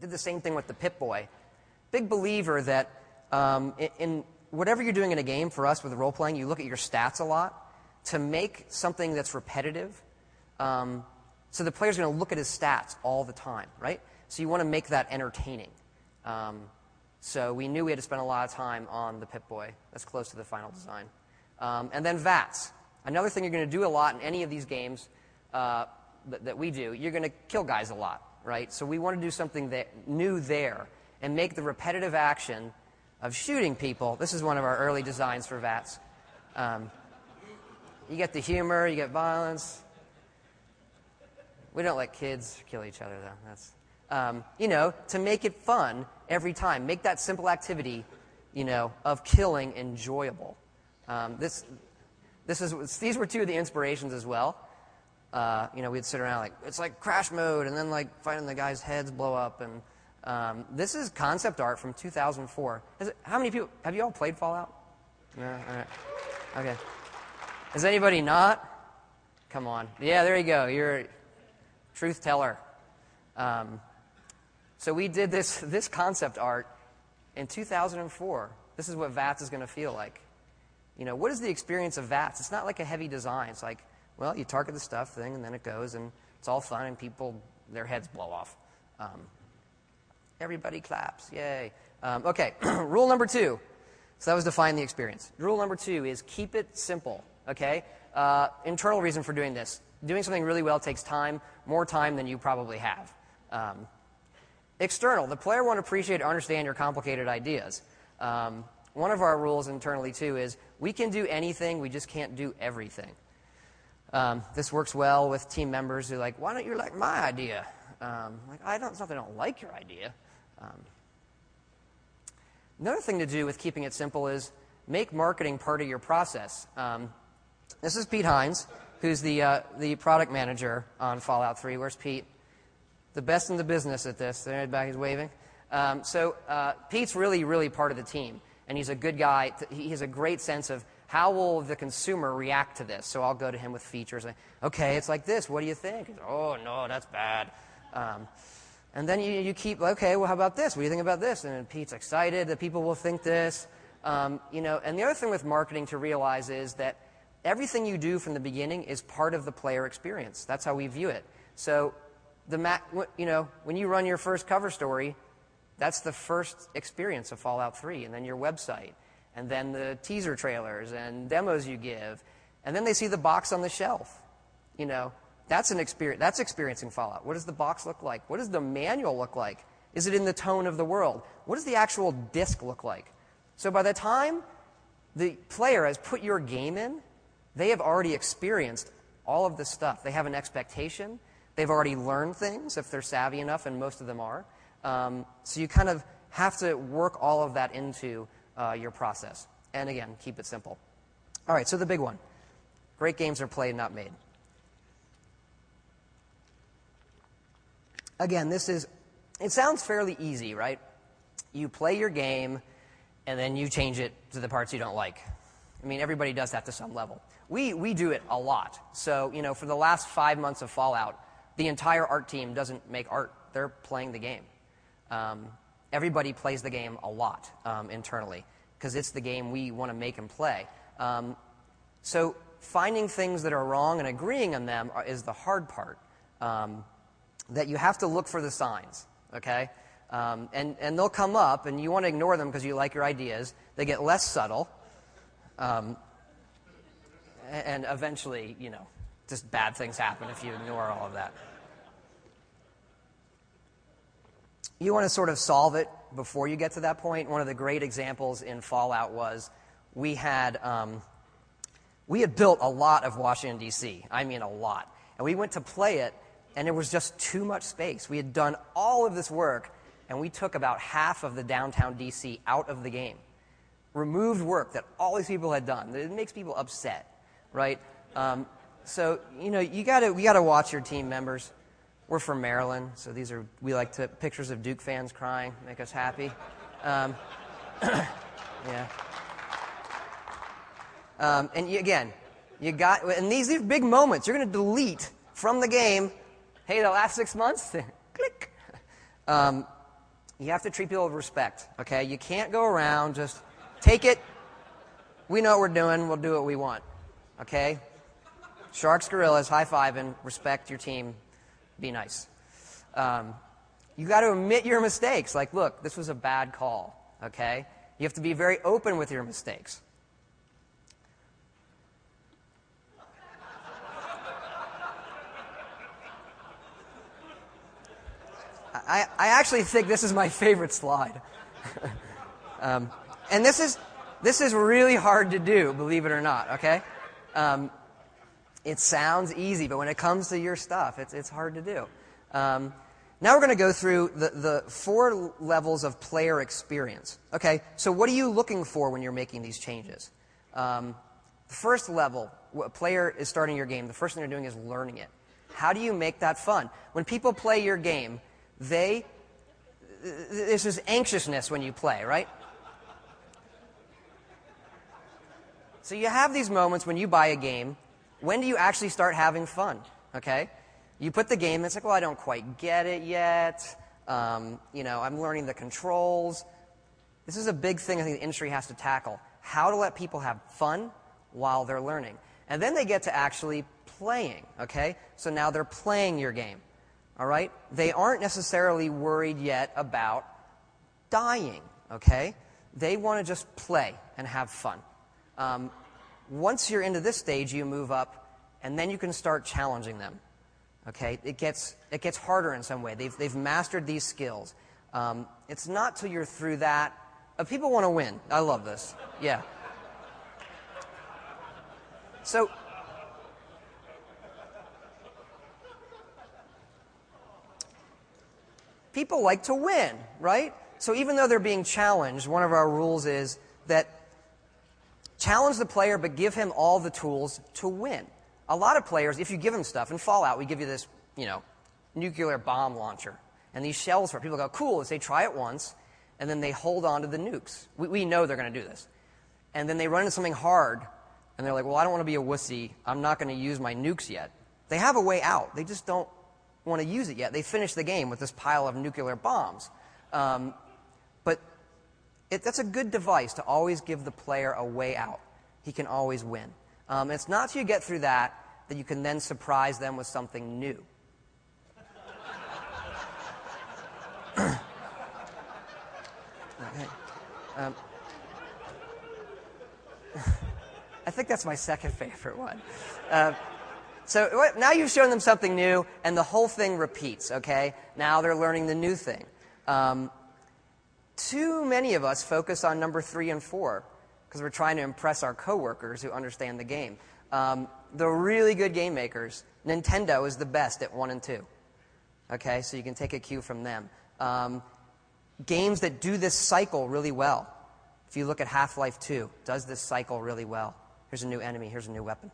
Did the same thing with the Pip-Boy. Big believer that in whatever you're doing in a game, for us with role-playing, you look at your stats a lot to make something that's repetitive. So the player's going to look at his stats all the time, right? So you want to make that entertaining. So we knew we had to spend a lot of time on the Pip-Boy. That's close to the final design. And then VATS. Another thing you're going to do a lot in any of these games that we do, you're going to kill guys a lot, right? So we want to do something new there and make the repetitive action of shooting people. This is one of our early designs for VATS. You get the humor, you get violence. We don't let kids kill each other, though. That's, to make it fun every time. Make that simple activity, of killing enjoyable. These were two of the inspirations as well. We'd sit around it's like crash mode, and then finding the guys' heads blow up. And this is concept art from 2004. How many people have you all played Fallout? No, all right, okay. Has anybody not? Come on, yeah, there you go. You're a truth teller. So we did this concept art in 2004. This is what VATS is going to feel like. What is the experience of VATS? It's not like a heavy design. It's like, well, you target the stuff thing, and then it goes, and it's all fun, and people, their heads blow off. Everybody claps. Yay. Okay, rule number 2. So that was define the experience. Rule number 2 is keep it simple, okay? Internal reason for doing this. Doing something really well takes time, more time than you probably have. External. The player won't appreciate or understand your complicated ideas. One of our rules internally, too, is we can do anything, we just can't do everything. This works well with team members who are like, why don't you like my idea? It's not that I don't like your idea. Another thing to do with keeping it simple is make marketing part of your process. This is Pete Hines, who's the product manager on Fallout 3. Where's Pete? The best in the business at this. There, back, he's waving. Pete's really, really part of the team, and he's a good guy. He has a great sense of how will the consumer react to this. So I'll go to him with features. Okay, it's like this. What do you think? He's, oh, no, that's bad. And then you keep, okay, well, how about this? What do you think about this? And Pete's excited that people will think this. And the other thing with marketing to realize is that everything you do from the beginning is part of the player experience. That's how we view it. So, when you run your first cover story, that's the first experience of Fallout 3, and then your website, and then the teaser trailers and demos you give, and then they see the box on the shelf. That's an experience. That's experiencing Fallout. What does the box look like? What does the manual look like? Is it in the tone of the world? What does the actual disc look like? So by the time the player has put your game in, they have already experienced all of this stuff. They have an expectation. They've already learned things, if they're savvy enough, and most of them are. So you kind of have to work all of that into your process. And again, keep it simple. All right, so the big one. Great games are played, not made. Again, it sounds fairly easy, right? You play your game, and then you change it to the parts you don't like. I mean, everybody does that to some level. We do it a lot. So, for the last 5 months of Fallout, the entire art team doesn't make art. They're playing the game. Everybody plays the game a lot internally because it's the game we want to make and play. So finding things that are wrong and agreeing on them is the hard part. That you have to look for the signs, okay? And they'll come up, and you want to ignore them because you like your ideas. They get less subtle. And eventually, just bad things happen if you ignore all of that. You want to sort of solve it before you get to that point. One of the great examples in Fallout was we had built a lot of Washington, D.C. I mean a lot. And we went to play it, and there was just too much space. We had done all of this work, and we took about half of the downtown D.C. out of the game. Removed work that all these people had done. It makes people upset, right? So, we got to watch your team members. We're from Maryland, so we like to pictures of Duke fans crying, make us happy. Yeah. And these big moments, you're going to delete from the game. Hey, the last 6 months, click. You have to treat people with respect, okay? You can't go around just take it. We know what we're doing. We'll do what we want, okay? Sharks, gorillas, high-fiving, respect your team, be nice. You got to admit your mistakes. Like, look, this was a bad call, okay? You have to be very open with your mistakes. I actually think this is my favorite slide. And this is really hard to do, believe it or not, okay? It sounds easy, but when it comes to your stuff, it's hard to do. Now we're going to go through the 4 levels of player experience. Okay, so what are you looking for when you're making these changes? The first level, a player is starting your game. The first thing they're doing is learning it. How do you make that fun? When people play your game, there's this anxiousness when you play, right? So you have these moments when you buy a game. When do you actually start having fun? Okay? You put the game, it's like, well, I don't quite get it yet. I'm learning the controls. This is a big thing I think the industry has to tackle. How to let people have fun while they're learning. And then they get to actually playing, okay? So now they're playing your game, all right? They aren't necessarily worried yet about dying, okay? They want to just play and have fun. Once you're into this stage, you move up, and then you can start challenging them. Okay, it gets harder in some way. They've mastered these skills. It's not till you're through that. People want to win. I love this. Yeah. So people like to win, right? So even though they're being challenged, one of our rules is that challenge the player, but give him all the tools to win. A lot of players, if you give them stuff, in Fallout, we give you this, nuclear bomb launcher. And these shells for it. People go, cool, they try it once, and then they hold on to the nukes. We know they're going to do this. And then they run into something hard, and they're like, well, I don't want to be a wussy. I'm not going to use my nukes yet. They have a way out. They just don't want to use it yet. They finish the game with this pile of nuclear bombs. But that's a good device to always give the player a way out. He can always win. It's not till you get through that you can then surprise them with something new. Okay. I think that's my second favorite one. So now you've shown them something new, and the whole thing repeats, okay? Now they're learning the new thing. Too many of us focus on number 3 and 4 because we're trying to impress our coworkers who understand the game. The really good game makers, Nintendo is the best at 1 and 2. Okay, so you can take a cue from them. Games that do this cycle really well. If you look at Half-Life 2, does this cycle really well. Here's a new enemy, here's a new weapon.